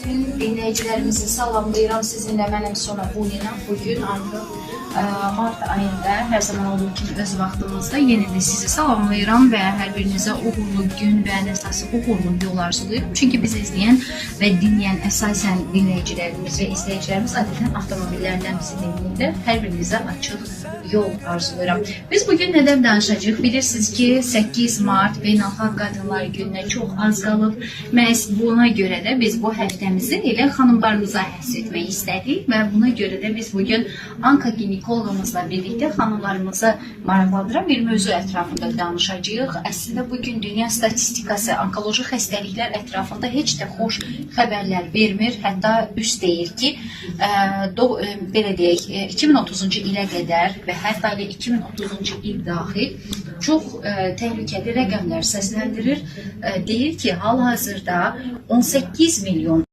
Bütün dinləyicilərimizi salamlayıram. Sizinlə mənim Sona Bunina. Bugün artıq mart ayında hər zaman olduğu kimi öz vaxtımızda yenidən sizi salamlayıram və hər birinizə uğurlu gün və ən əsası uğurlu yol arzulayıram. Çünki bizi izləyən və dinləyən əsasən dinləyicilərimiz və izləyicilərimiz adətən avtomobillərdən bizi dinləyirlər. Hər birinizə açıq yol arzulayıram. Biz bugün nədən danışacağıq? Bilirsiniz ki 8 Mart Beynəlxalq Qadınlar Gününə çox az qalıb. Məhz buna görə də biz bu həftəmizi elə xanımlarımıza həsr etmək istədik və buna görə də biz bugün onkoginekologumuzla birlikdə xanımlarımızı maraqlandıran bir mövzu ətrafında danışacağıq. Əslində bugün dünya statistikası onkoloji xəstəliklər ətrafında heç də xoş xəbərlər vermir. Hətta üst deyir ki, belə deyək, 2030-cu ilə qədər və hətta ilə 2030-cu il daxil çox təhlükəli rəqəmlər səsləndirir. Deyir ki, hal-hazırda 18 milyon